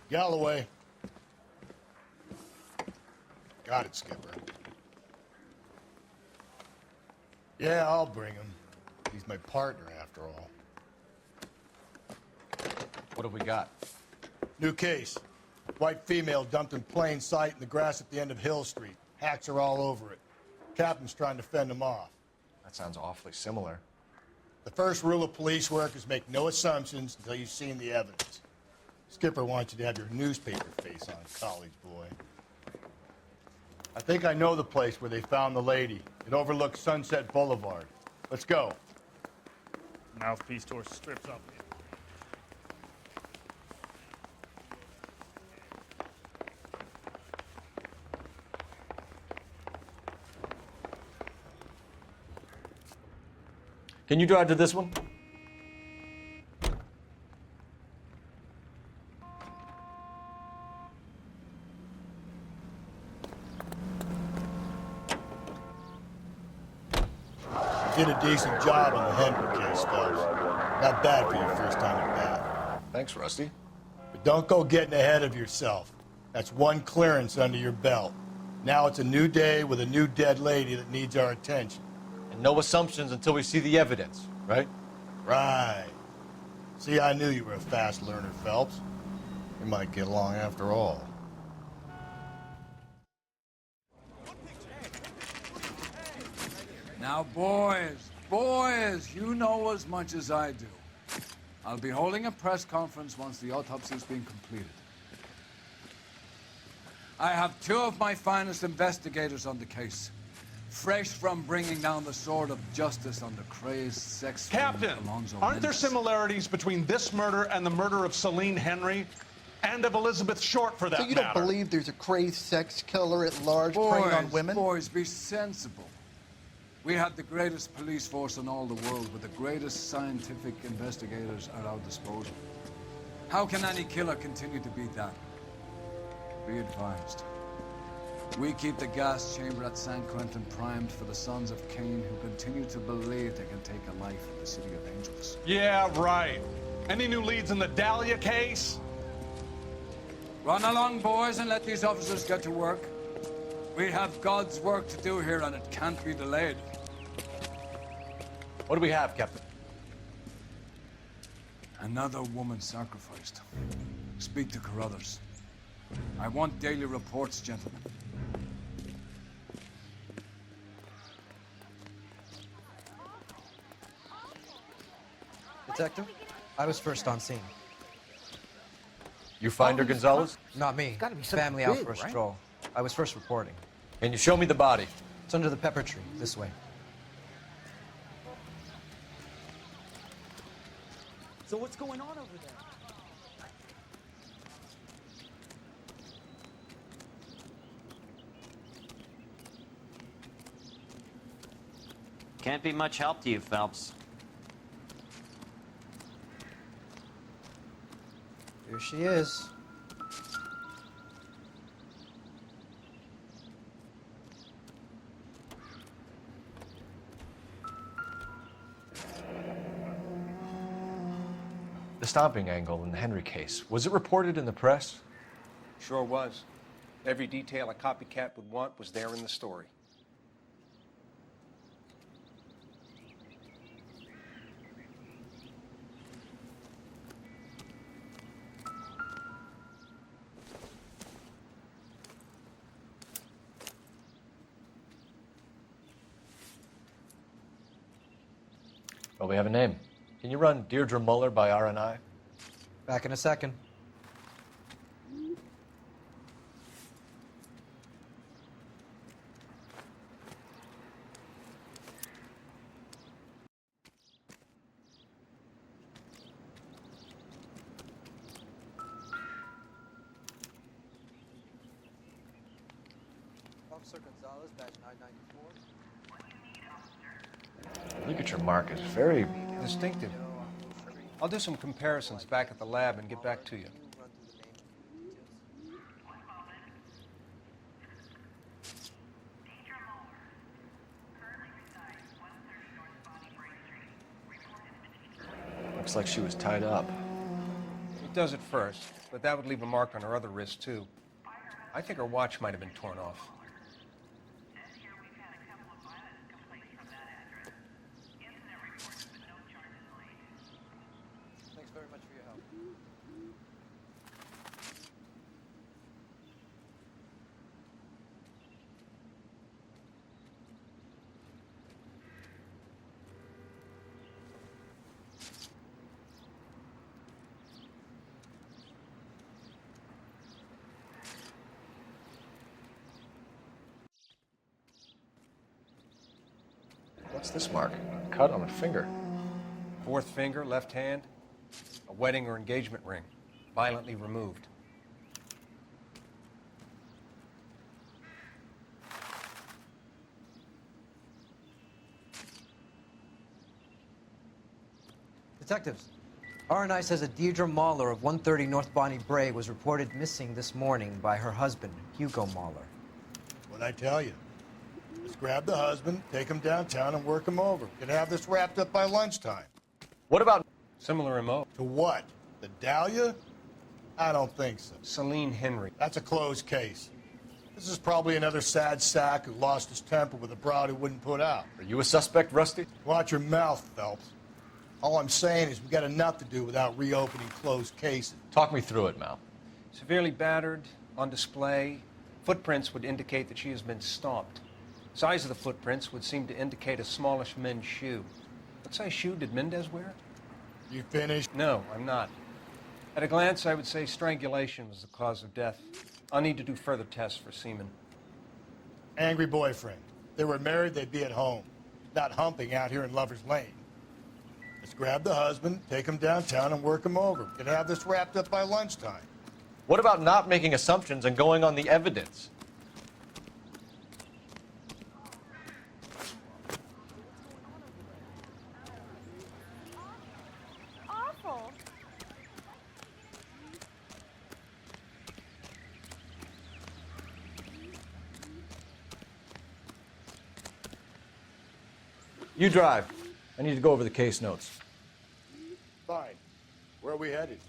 Galloway. Got it, Skipper. Yeah, I'll bring him. He's my partner, after all. What have we got? New case. White female dumped in plain sight in the grass at the end of Hill Street. Hacks are all over it. Captain's trying to fend them off. That sounds awfully similar. The first rule of police work is make no assumptions until you've seen the evidence. Skipper wants you to have your newspaper face on, college boy. I think I know the place where they found the lady. It overlooks Sunset Boulevard. Let's go. Mouthpiece tour strips up. Can you drive to this one? You did a decent job on the Henry case, Phelps. Not bad for your first time at bat. Thanks, Rusty. But don't go getting ahead of yourself. That's one clearance under your belt. Now it's a new day with a new dead lady that needs our attention. And no assumptions until we see the evidence, right? Right. See, I knew you were a fast learner, Phelps. We might get along after all. Now, boys, you know as much as I do. I'll be holding a press conference once the autopsy's been completed. I have two of my finest investigators on the case, fresh from bringing down the sword of justice on the crazed sex Captain, Alonzo aren't there Mendes. similarities between this murder and the murder of Celine Henry and of Elizabeth Short, for that So you matter? don't believe there's a crazed sex killer at large preying on women? Boys, be sensible. We have the greatest police force in all the world with the greatest scientific investigators at our disposal. How can any killer continue to beat that? Be advised. We keep the gas chamber at San Quentin primed for the sons of Cain who continue to believe they can take a life in the City of Angels. Yeah, right. Any new leads in the Dahlia case? Run along, boys, and let these officers get to work. We have God's work to do here, and it can't be delayed. What do we have, Captain? Another woman sacrificed. Speak to Carruthers. I want daily reports, gentlemen. Detective, I was first on scene. You find her, Gonzalez? Not me. gotta be something Family out big, for a right? stroll. I was first reporting. Can you show me the body? It's under the pepper tree, this way. So what's going on over there? Can't be much help to you, Phelps. Here she is. The stomping angle in the Henry case. Was it reported in the press? Sure was. Every detail a copycat would want was there in the story. Well, we have a name. Can you run Deirdre Muller by R&I? Back in a second. Officer Gonzalez, badge 994. Look at your markers. Very Distinctive. I'll do some comparisons back at the lab and get back to you. looks like she was tied up. It does at first, but that would leave a mark on her other wrist, too. I think her watch might have been torn off. Thanks very much for your help. What's this mark? A cut on a finger. Fourth finger, left hand, a wedding or engagement ring, violently removed. Detectives, R&I says a Deirdre Mahler of 130 North Bonnie Bray was reported missing this morning by her husband, Hugo Mahler. What'd I tell you? Let's grab the husband, take him downtown, and work him over. We can have this wrapped up by lunchtime. What about... Similar MO. To what? The Dahlia? I don't think so. Celine Henry. That's a closed case. This is probably another sad sack who lost his temper with a broad who wouldn't put out. Are you a suspect, Rusty? Watch your mouth, Phelps. All I'm saying is we got enough to do without reopening closed cases. Talk me through it, Mal. Severely battered, on display. Footprints would indicate that she has been stomped. Size of the footprints would seem to indicate a smallish men's shoe. What size shoe did Mendez wear? You finished? No, I'm not. At a glance, I would say strangulation was the cause of death. I'll need to do further tests for semen. Angry boyfriend. If they were married, they'd be at home, not humping out here in Lover's Lane. Let's grab the husband, take him downtown, and work him over. We can have this wrapped up by lunchtime. What about not making assumptions and going on the evidence? Awful. You drive. I need to go over the case notes. Fine. Where are we headed?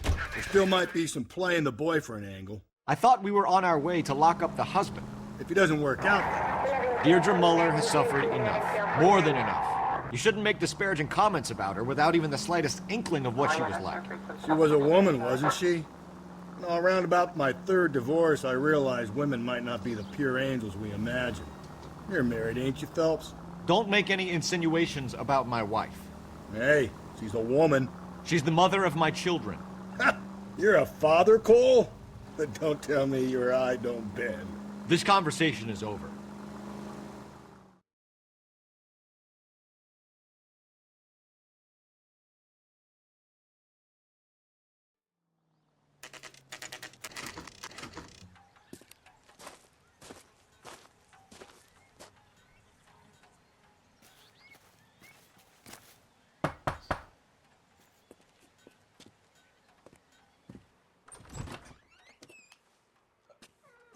There still might be some playing the boyfriend angle. I thought we were on our way to lock up the husband. If he doesn't work out, then. Deirdre Muller has suffered enough. More than enough. You shouldn't make disparaging comments about her without even the slightest inkling of what she was like. She was a woman, wasn't she? No, around about my third divorce, I realized women might not be the pure angels we imagine. You're married, ain't you, Phelps? Don't make any insinuations about my wife. Hey, she's a woman. She's the mother of my children. You're a father, Cole? But don't tell me your eye don't bend. This conversation is over.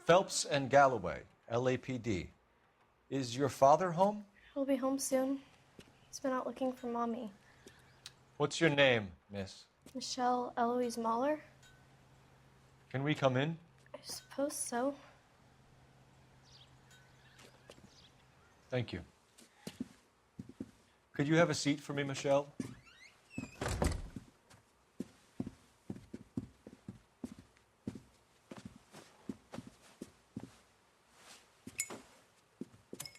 Phelps and Galloway, LAPD. Is your father home? He'll be home soon. He's been out looking for Mommy. What's your name, miss? Michelle Eloise Mahler? Can we come in? I suppose so. Thank you. Could you have a seat for me, Michelle?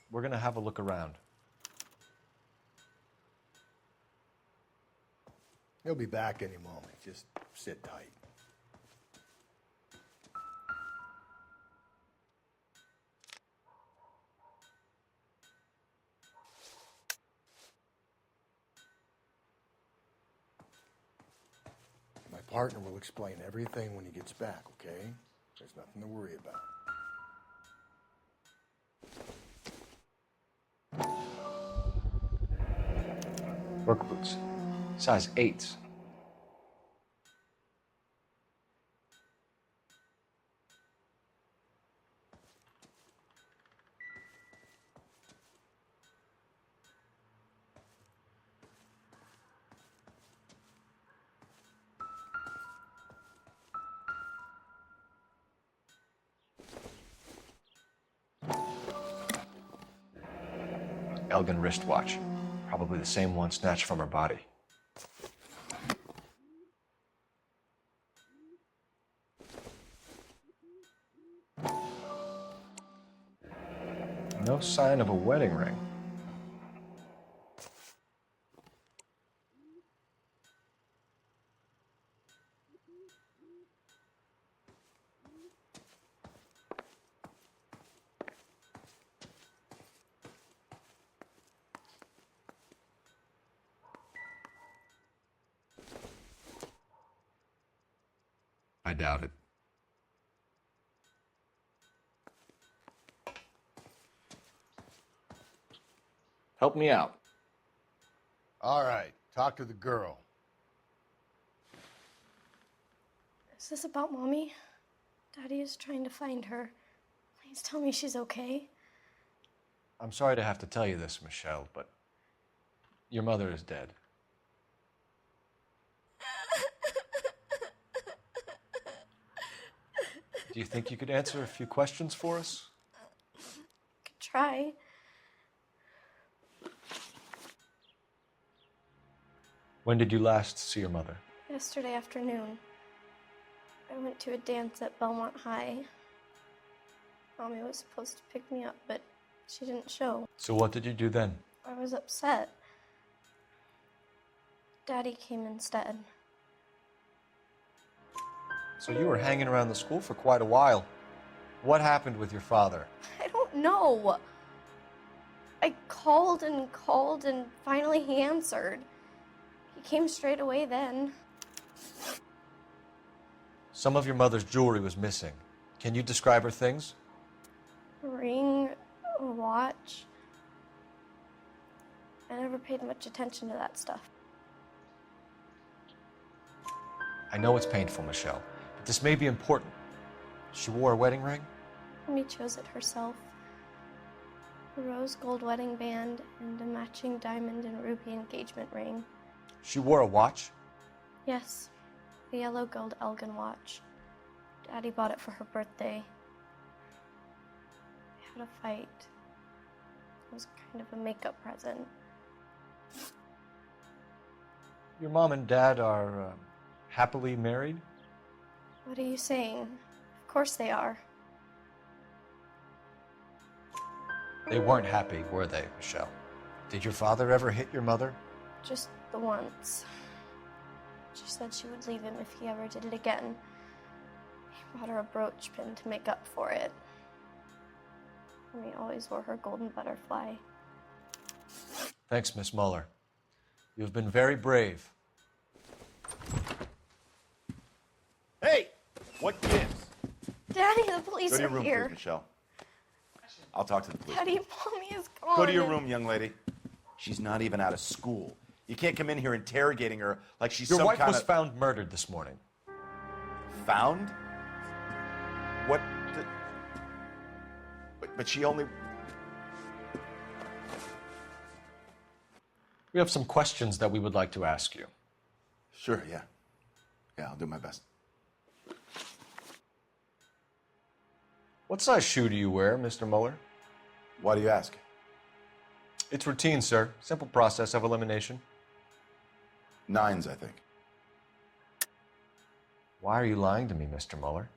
We're going to have a look around. He'll be back any moment. Just sit tight. My partner will explain everything when he gets back, okay? There's nothing to worry about. Work boots. Size 8s. Elgin wristwatch. Probably the same one snatched from her body. No sign of a wedding ring. I doubt it. Help me out. All right, talk to the girl. Is this about Mommy? Daddy is trying to find her. Please tell me she's okay. I'm sorry to have to tell you this, Michelle, but your mother is dead. Do you think you could answer a few questions for us? Could try. When did you last see your mother? Yesterday afternoon. I went to a dance at Belmont High. Mommy was supposed to pick me up, but she didn't show. So what did you do then? I was upset. Daddy came instead. So you were hanging around the school for quite a while. What happened with your father? I don't know. I called and finally he answered. He came straight away then. Some of your mother's jewelry was missing. Can you describe her things? A ring, a watch. I never paid much attention to that stuff. I know it's painful, Michelle, but this may be important. She wore a wedding ring? Mommy chose it herself. A rose gold wedding band and a matching diamond and ruby engagement ring. She wore a watch? Yes, a yellow gold Elgin watch. Daddy bought it for her birthday. We had a fight. It was kind of a makeup present. Your mom and dad are happily married? What are you saying? Of course they are. They weren't happy, were they, Michelle? Did your father ever hit your mother? Just the once. She said she would leave him if he ever did it again. He bought her a brooch pin to make up for it. Mommy always wore her golden butterfly. Thanks, Miss Muller. You have been very brave. Hey! What gives? Daddy, the police Go to your are room, here. please, Michelle. I'll talk to the police. Daddy, Mommy is gone. Go to your room, young lady. She's not even out of school. You can't come in here interrogating her like she's Your some wife kind was of... found murdered this morning. Found? What the... But she only... We have some questions that we would like to ask you. Sure, yeah. Yeah, I'll do my best. What size shoe do you wear, Mr. Muller? Why do you ask? It's routine, sir. Simple process of elimination. 9s, I think. Why are you lying to me, Mr. Muller?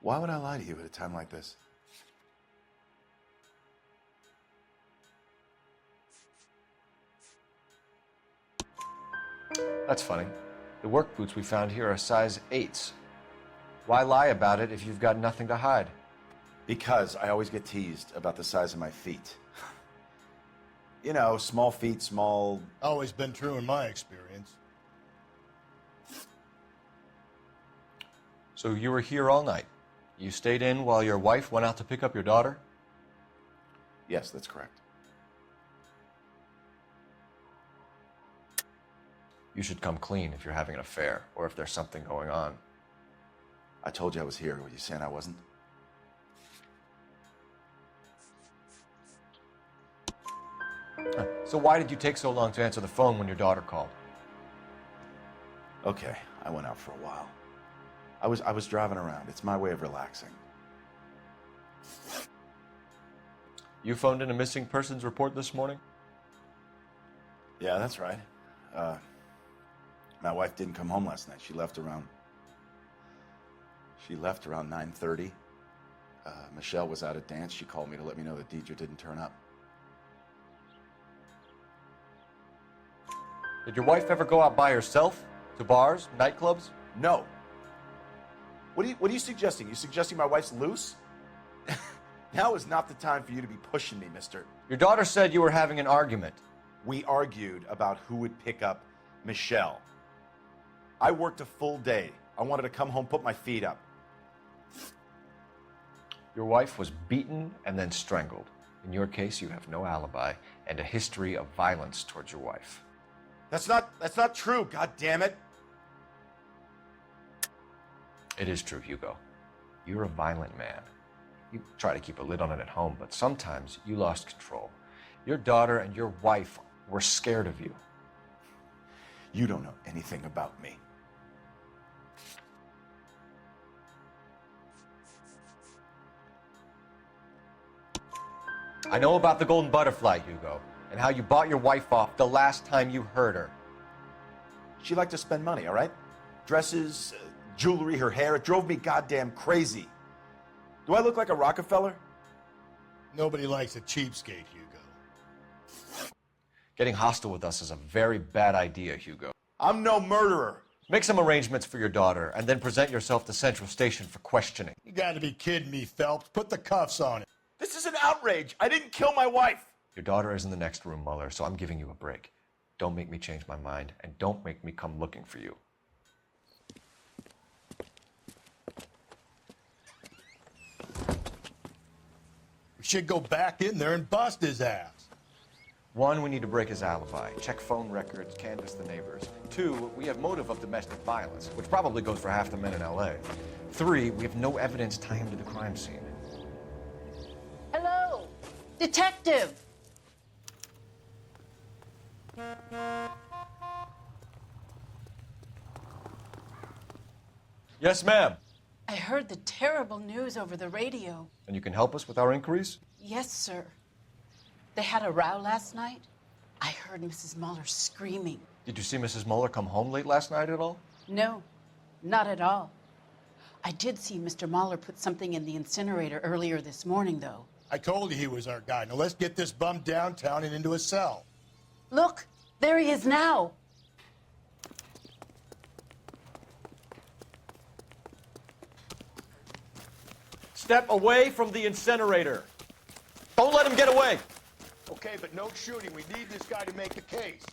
Why would I lie to you at a time like this? That's funny. The work boots we found here are size 8s. Why lie about it if you've got nothing to hide? Because I always get teased about the size of my feet. You know, small feet, small... Always been true in my experience. So you were here all night. You stayed in while your wife went out to pick up your daughter? Yes, that's correct. You should come clean if you're having an affair or if there's something going on. I told you I was here. Were you saying I wasn't? So why did you take so long to answer the phone when your daughter called? Okay, I went out for a while. I was driving around. It's my way of relaxing. You phoned in a missing persons report this morning? Yeah, that's right. My wife didn't come home last night. She left around 9:30. Michelle was out at dance. She called me to let me know that Deidre didn't turn up. Did your wife ever go out by herself? To bars, nightclubs? No. What are you suggesting? You suggesting my wife's loose? Now is not the time for you to be pushing me, mister. Your daughter said you were having an argument. We argued about who would pick up Michelle. I worked a full day. I wanted to come home, put my feet up. Your wife was beaten and then strangled. In your case, you have no alibi and a history of violence towards your wife. That's not true, god damn it. It is true, Hugo. You're a violent man. You try to keep a lid on it at home, but sometimes you lost control. Your daughter and your wife were scared of you. You don't know anything about me. I know about the golden butterfly, Hugo, and how you bought your wife off the last time you heard her. She liked to spend money, all right? Dresses, jewelry, her hair. It drove me goddamn crazy. Do I look like a Rockefeller? Nobody likes a cheapskate, Hugo. Getting hostile with us is a very bad idea, Hugo. I'm no murderer. Make some arrangements for your daughter, and then present yourself to Central Station for questioning. You gotta be kidding me, Phelps. Put the cuffs on it. This is an outrage. I didn't kill my wife. Your daughter is in the next room, Mueller, so I'm giving you a break. Don't make me change my mind, and don't make me come looking for you. We should go back in there and bust his ass. 1, we need to break his alibi. Check phone records, canvass the neighbors. 2, we have motive of domestic violence, which probably goes for half the men in LA. 3, we have no evidence tying him to the crime scene. Hello, detective. Yes, ma'am. I heard the terrible news over the radio. And you can help us with our inquiries? Yes, sir. They had a row last night. I heard Mrs. Mueller screaming. Did you see Mrs. Mueller come home late last night at all? No, not at all. I did see Mr. Mueller put something in the incinerator earlier this morning, though. I told you he was our guy. Now let's get this bum downtown and into a cell. Look, there he is now. Step away from the incinerator. Don't let him get away. Okay, but no shooting. We need this guy to make the case.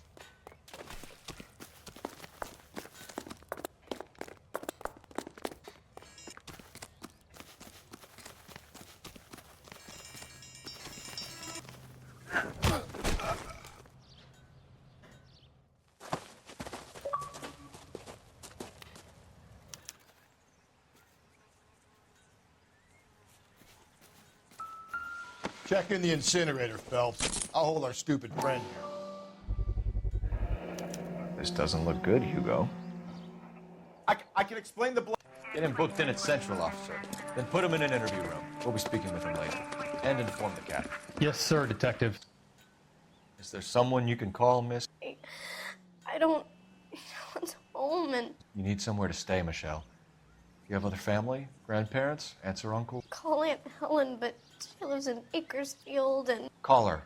Check in the incinerator, Phelps. I'll hold our stupid friend here. This doesn't look good, Hugo. I can explain the Get him booked in at Central, officer. Then put him in an interview room. We'll be speaking with him later. And inform the captain. Yes, sir, detective. Is there someone you can call, miss? I don't want home and You need somewhere to stay, Michelle. You have other family? Grandparents? Aunts or uncles? call Aunt Helen, but she lives in Bakersfield and Call her.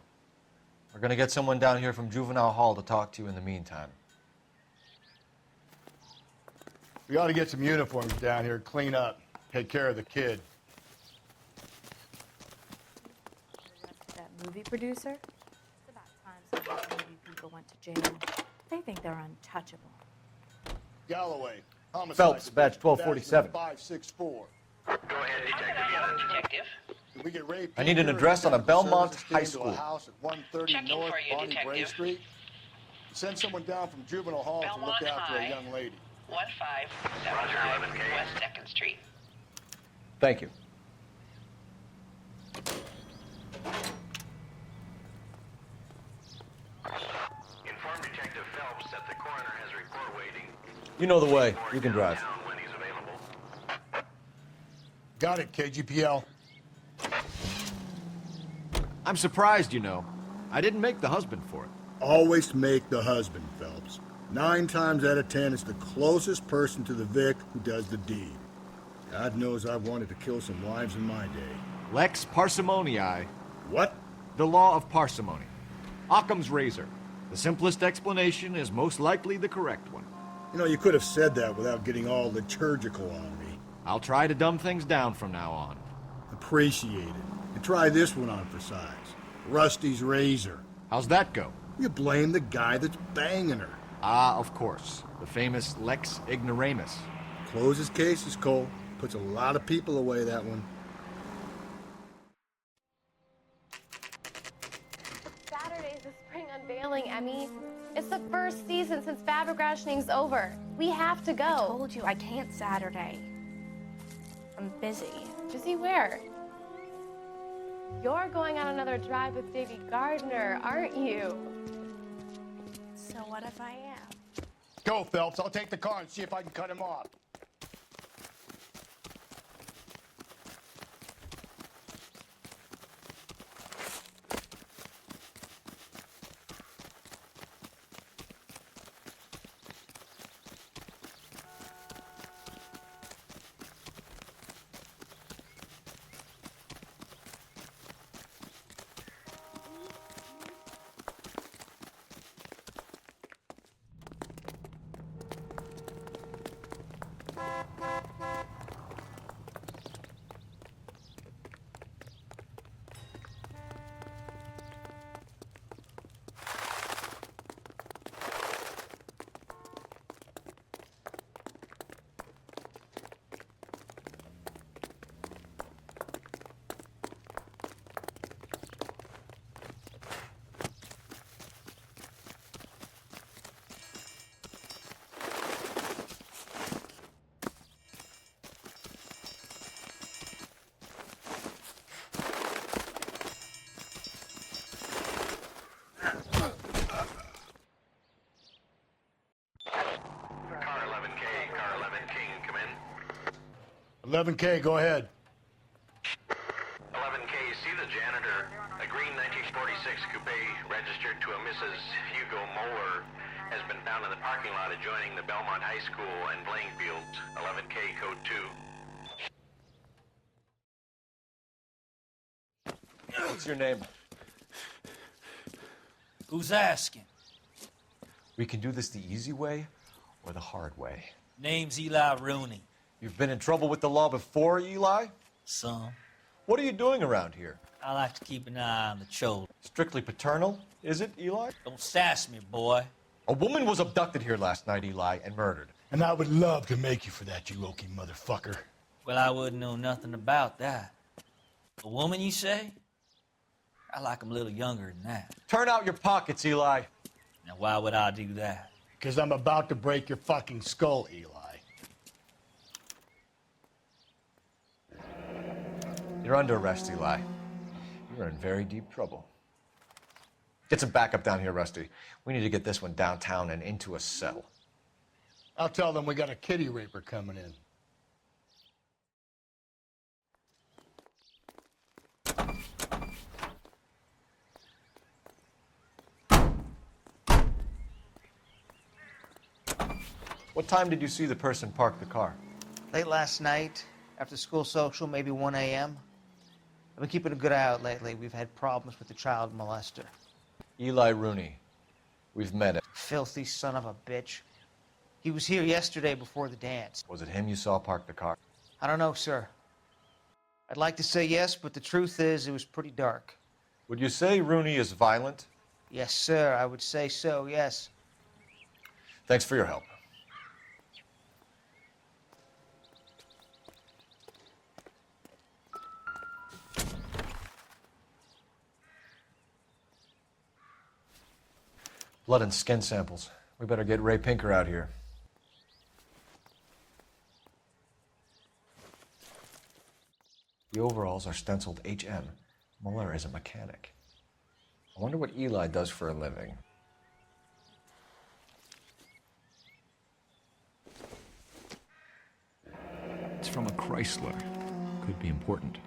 We're gonna get someone down here from Juvenile Hall to talk to you in the meantime. We ought to get some uniforms down here, clean up, take care of the kid. That movie producer? It's about time some of these movie people went to jail. They think they're untouchable. Galloway, homicide. Phelps, badge division, 1247. 564. Go ahead, detective. Did we get raped? I need an address on a Belmont High School. A house at 130 Checking North for you, Bonnie Bray detective. Street. Send someone down from Juvenile Hall to look Belmont after a High. young lady. 1575 West 2nd Street. Thank you. Inform Detective Phelps that the coroner has a report waiting. You know the way. You can drive. When he's available. Got it, KGPL. I'm surprised, you know. I didn't make the husband for it. Always make the husband, Phelps. 9 times out of 10, it's the closest person to the Vic who does the deed. God knows I've wanted to kill some wives in my day. Lex parsimoniae. What? The law of parsimony. Occam's razor. The simplest explanation is most likely the correct one. You know, you could have said that without getting all liturgical on me. I'll try to dumb things down from now on. Appreciate it. And try this one on for size. Rusty's razor. How's that go? You blame the guy that's banging her. Ah, of course. The famous Lex Ignoramus. Closes cases, Cole. Puts a lot of people away, that one. Saturday's the spring unveiling, Emmy. It's the first season since fabric rationing's over. We have to go. I told you I can't Saturday. I'm busy. Busy where? You're going on another drive with Davy Gardner, aren't you? So what if I am? Go, Phelps. I'll take the car and see if I can cut him off. Car 11K, car 11 King, come in. 11K, go ahead. 11K, see the janitor. A green 1946 coupe registered to a Mrs. Hugo Moeller has been found in the parking lot adjoining the Belmont High School and playing fields. 11K, code 2. What's your name? Who's asking? We can do this the easy way or the hard way. Name's Eli Rooney. You've been in trouble with the law before, Eli? Some. What are you doing around here? I like to keep an eye on the children. Strictly paternal, is it, Eli? Don't sass me, boy. A woman was abducted here last night, Eli, and murdered. And I would love to make you for that, you oaky motherfucker. Well, I wouldn't know nothing about that. A woman, you say? I like 'em a little younger than that. Turn out your pockets, Eli. Now, why would I do that? Because I'm about to break your fucking skull, Eli. You're under arrest, Eli. You're in very deep trouble. Get some backup down here, Rusty. We need to get this one downtown and into a cell. I'll tell them we got a kitty raper coming in. What time did you see the person park the car? Late last night, after school social, maybe 1 a.m. I've been keeping a good eye out lately. We've had problems with the child molester. Eli Rooney. We've met him. Filthy son of a bitch. He was here yesterday before the dance. Was it him you saw park the car? I don't know, sir. I'd like to say yes, but the truth is it was pretty dark. Would you say Rooney is violent? Yes, sir. I would say so, yes. Thanks for your help. Blood and skin samples. We better get Ray Pinker out here. The overalls are stenciled HM. Muller is a mechanic. I wonder what Eli does for a living. It's from a Chrysler. Could be important.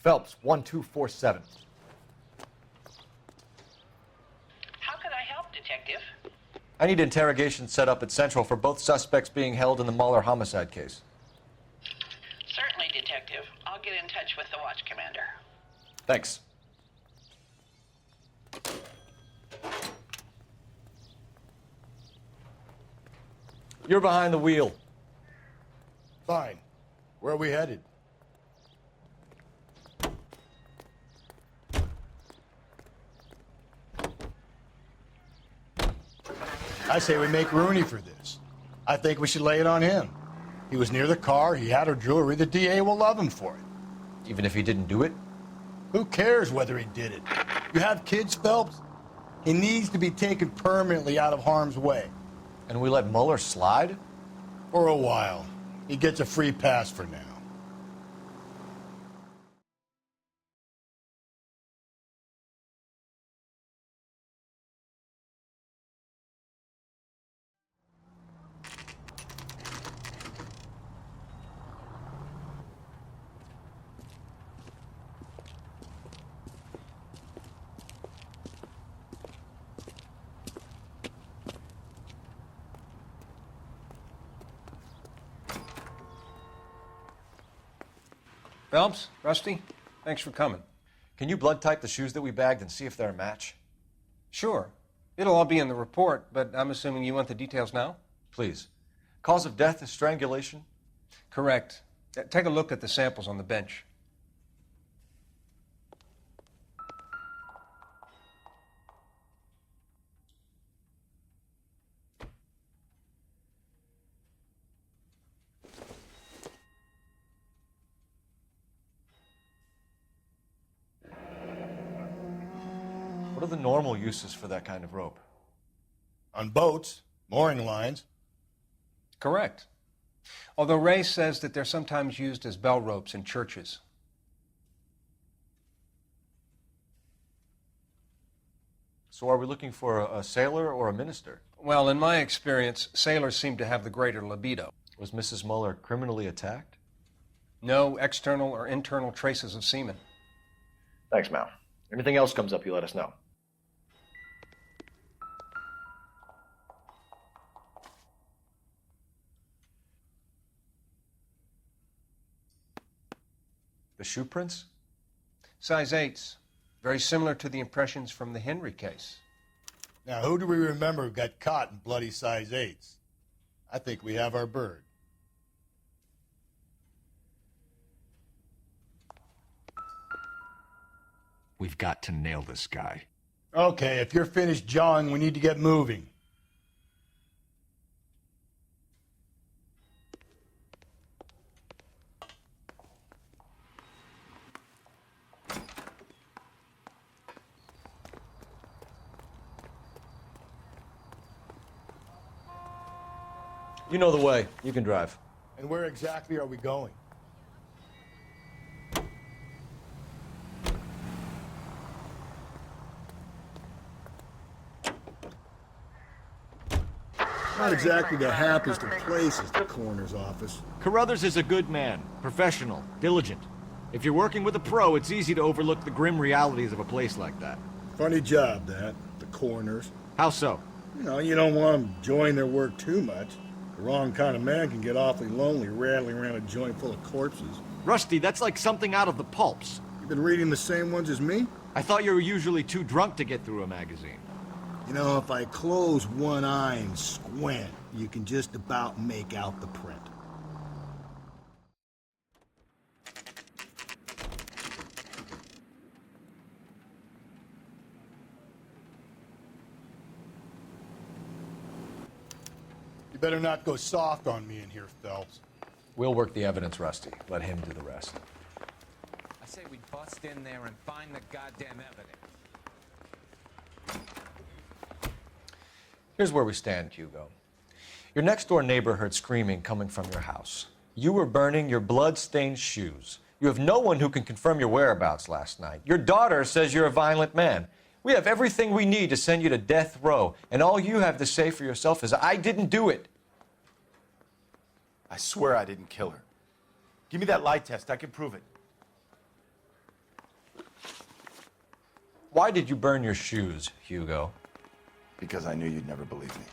Phelps, 1247. How can I help, Detective? I need interrogation set up at Central for both suspects being held in the Muller homicide case. Certainly, Detective. I'll get in touch with the watch commander. Thanks. You're behind the wheel. Fine. Where are we headed? I say we make Rooney for this. I think we should lay it on him. He was near the car, he had her jewelry, the DA will love him for it. Even if he didn't do it? Who cares whether he did it? You have kids, Phelps? He needs to be taken permanently out of harm's way. And we let Muller slide? For a while. He gets a free pass for now. Phelps, Rusty, thanks for coming. Can you blood type the shoes that we bagged and see if they're a match? Sure. It'll all be in the report, but I'm assuming you want the details now? Please. Cause of death is strangulation? Correct. Take a look at the samples on the bench. What are the normal uses for that kind of rope? On boats, mooring lines. Correct. Although Ray says that they're sometimes used as bell ropes in churches. So are we looking for a sailor or a minister? Well, in my experience, sailors seem to have the greater libido. Was Mrs. Muller criminally attacked? No external or internal traces of semen. Thanks, Mal. Anything else comes up, you let us know. The shoe prints? Size 8s. Very similar to the impressions from the Henry case. Now, who do we remember got caught in bloody size 8s? I think we have our bird. We've got to nail this guy. Okay, if you're finished jawing, we need to get moving. You know the way. You can drive. And where exactly are we going? Not exactly the happiest of places, the coroner's office. Carruthers is a good man, professional, diligent. If you're working with a pro, it's easy to overlook the grim realities of a place like that. Funny job, that. The coroner's. How so? You know, you don't want them enjoying their work too much. The wrong kind of man can get awfully lonely rattling around a joint full of corpses. Rusty, that's like something out of the pulps. You been reading the same ones as me? I thought you were usually too drunk to get through a magazine. You know, if I close one eye and squint, you can just about make out the print. You better not go soft on me in here, Phelps. We'll work the evidence, Rusty. Let him do the rest. I say we bust in there and find the goddamn evidence. Here's where we stand, Hugo. Your next-door neighbor heard screaming coming from your house. You were burning your blood-stained shoes. You have no one who can confirm your whereabouts last night. Your daughter says you're a violent man. We have everything we need to send you to death row, and all you have to say for yourself is, I didn't do it. I swear I didn't kill her. Give me that lie test. I can prove it. Why did you burn your shoes, Hugo? Because I knew you'd never believe me.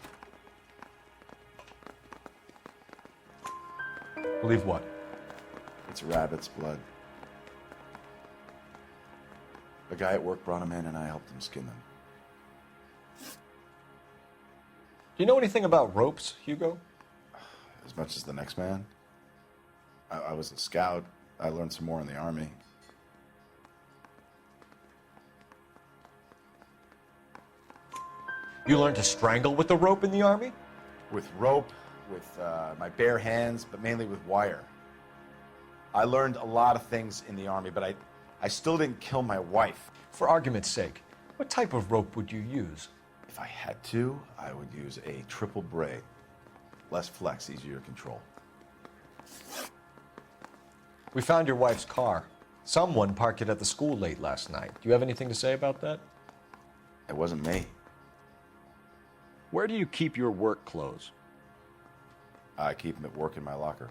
Believe what? It's rabbit's blood. A guy at work brought him in and I helped him skin them. Do you know anything about ropes, Hugo? As much as the next man. I was a scout. I learned some more in the Army. You learned to strangle with the rope in the Army? With rope, with my bare hands, but mainly with wire. I learned a lot of things in the Army, but I still didn't kill my wife. For argument's sake, what type of rope would you use? If I had to, I would use a triple braid. Less flex, easier to control. We found your wife's car. Someone parked it at the school late last night. Do you have anything to say about that? It wasn't me. Where do you keep your work clothes? I keep them at work in my locker.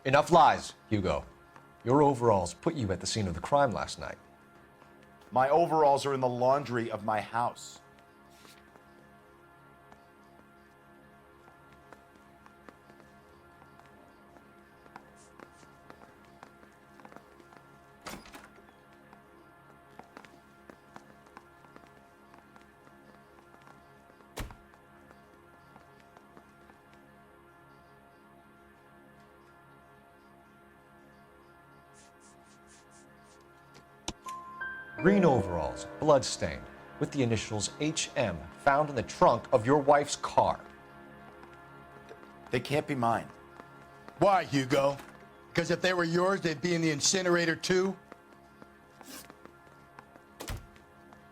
Enough lies, Hugo. Your overalls put you at the scene of the crime last night. My overalls are in the laundry of my house. Green overalls, bloodstained, with the initials HM found in the trunk of your wife's car. They can't be mine. Why, Hugo? Because if they were yours, they'd be in the incinerator too?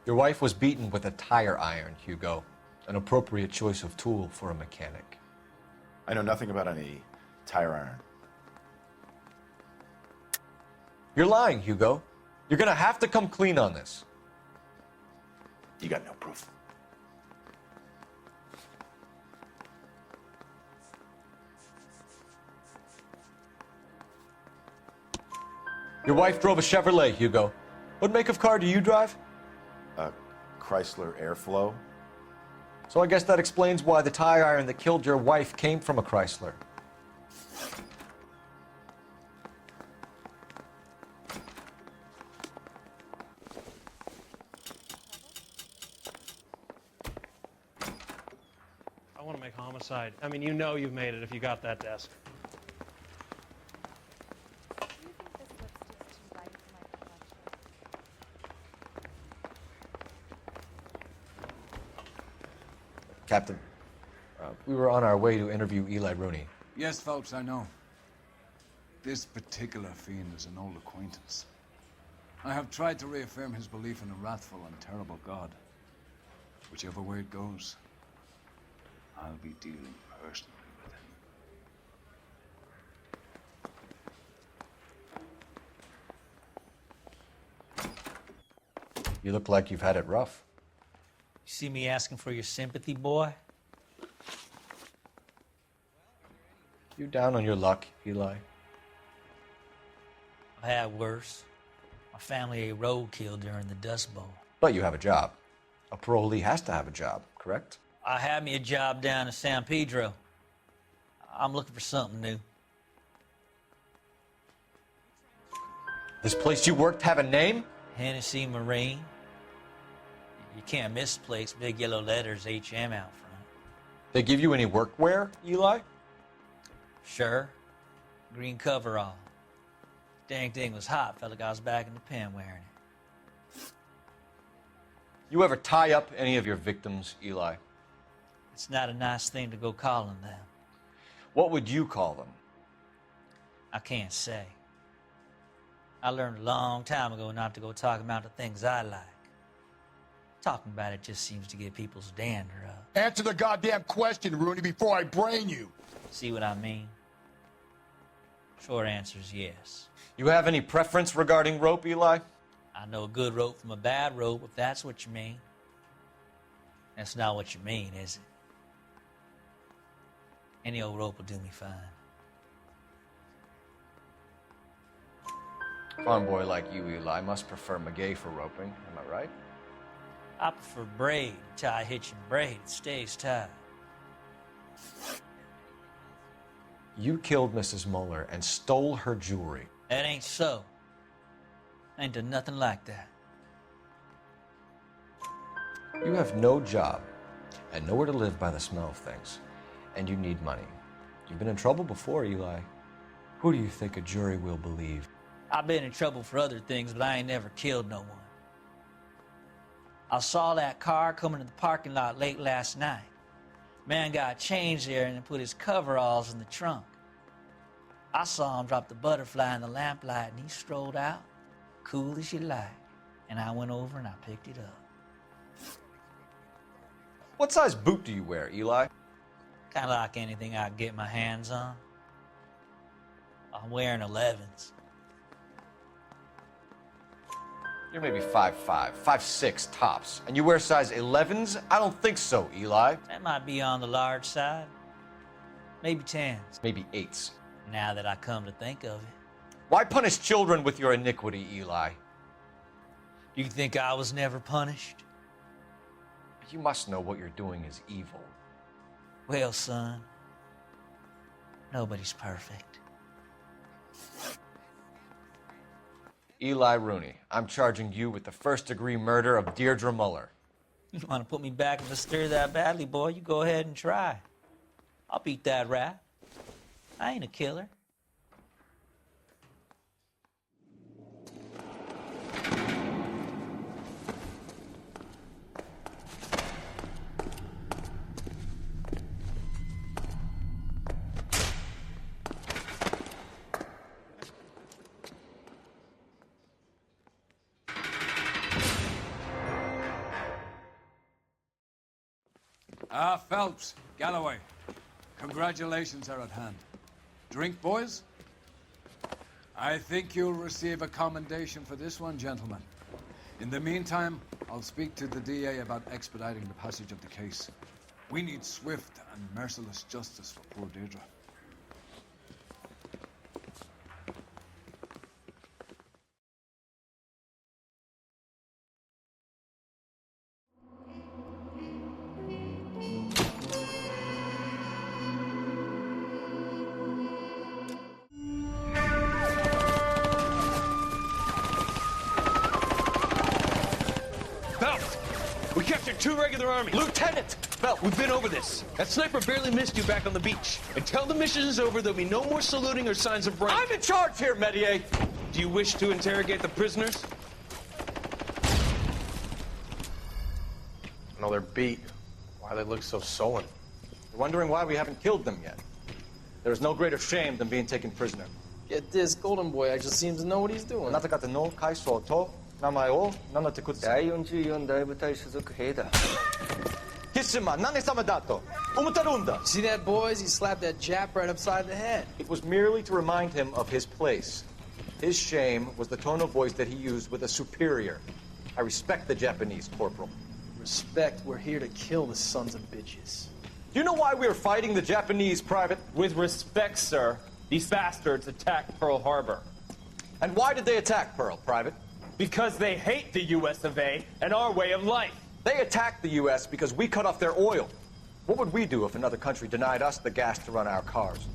Your wife was beaten with a tire iron, Hugo. An appropriate choice of tool for a mechanic. I know nothing about any tire iron. You're lying, Hugo. You're gonna have to come clean on this. You got no proof. Your wife drove a Chevrolet, Hugo. What make of car do you drive? A Chrysler Airflow. So I guess that explains why the tire iron that killed your wife came from a Chrysler. I want to make homicide. I mean, you know you've made it if you got that desk. Captain, we were on our way to interview Eli Rooney. Yes, Phelps, I know. This particular fiend is an old acquaintance. I have tried to reaffirm his belief in a wrathful and terrible God. Whichever way it goes, I'll be dealing personally with him. You look like you've had it rough. You see me asking for your sympathy, boy? You down on your luck, Eli? I had worse. My family ate roadkill during the Dust Bowl. But you have a job. A parolee has to have a job, correct? I had me a job down in San Pedro. I'm looking for something new. This place you worked have a name? Hennessy Marine. You can't miss the place. Big yellow letters, HM out front. They give you any workwear, Eli? Sure. Green coverall. Dang thing was hot. Felt like I was back in the pen wearing it. You ever tie up any of your victims, Eli? It's not a nice thing to go calling them. What would you call them? I can't say. I learned a long time ago not to go talking about the things I like. Talking about it just seems to get people's dander up. Answer the goddamn question, Rooney, before I brain you. See what I mean? Short answer is yes. You have any preference regarding rope, Eli? I know a good rope from a bad rope, if that's what you mean. That's not what you mean, is it? Any old rope will do me fine. Farm boy like you, Eli, must prefer maguey for roping. Am I right? I prefer braid. Tie a hitch and braid. It stays tied. You killed Mrs. Muller and stole her jewelry. That ain't so. I ain't done nothing like that. You have no job and nowhere to live by the smell of things. And you need money. You've been in trouble before, Eli. Who do you think a jury will believe? I've been in trouble for other things, but I ain't never killed no one. I saw that car coming to the parking lot late last night. Man got changed there and then put his coveralls in the trunk. I saw him drop the butterfly in the lamplight and he strolled out, cool as you like. And I went over and I picked it up. What size boot do you wear, Eli? Kind of like anything I can get my hands on. I'm wearing 11s. You're maybe 5'5", 5'6" tops. And you wear size 11s? I don't think so, Eli. That might be on the large side. Maybe 10s. Maybe 8s. Now that I come to think of it. Why punish children with your iniquity, Eli? You think I was never punished? You must know what you're doing is evil. Well, son, nobody's perfect. Eli Rooney, I'm charging you with the first-degree murder of Deirdre Muller. You want to put me back in the stir that badly, boy? You go ahead and try. I'll beat that rap. I ain't a killer. Phelps, Galloway, congratulations are at hand. Drink, boys? I think you'll receive a commendation for this one, gentlemen. In the meantime, I'll speak to the DA about expediting the passage of the case. We need swift and merciless justice for poor Deirdre. We captured 2 regular army. Lieutenant! Belt, we've been over this. That sniper barely missed you back on the beach. Until the mission is over, there'll be no more saluting or signs of rank. I'm in charge here, Medier! Do you wish to interrogate the prisoners? No, they're beat. Why they look so sullen? You're wondering why we haven't killed them yet. There is no greater shame than being taken prisoner. Get this, Golden Boy actually seems to know what he's doing. See that, boys? He slapped that Jap right upside the head. It was merely to remind him of his place. His shame was the tone of voice that he used with a superior. I respect the Japanese, Corporal. Respect, we're here to kill the sons of bitches. Do you know why we are fighting the Japanese, Private? With respect, sir, these bastards attacked Pearl Harbor. And why did they attack Pearl, Private? Because they hate the US of A and our way of life. They attacked the US because we cut off their oil. What would we do if another country denied us the gas to run our cars?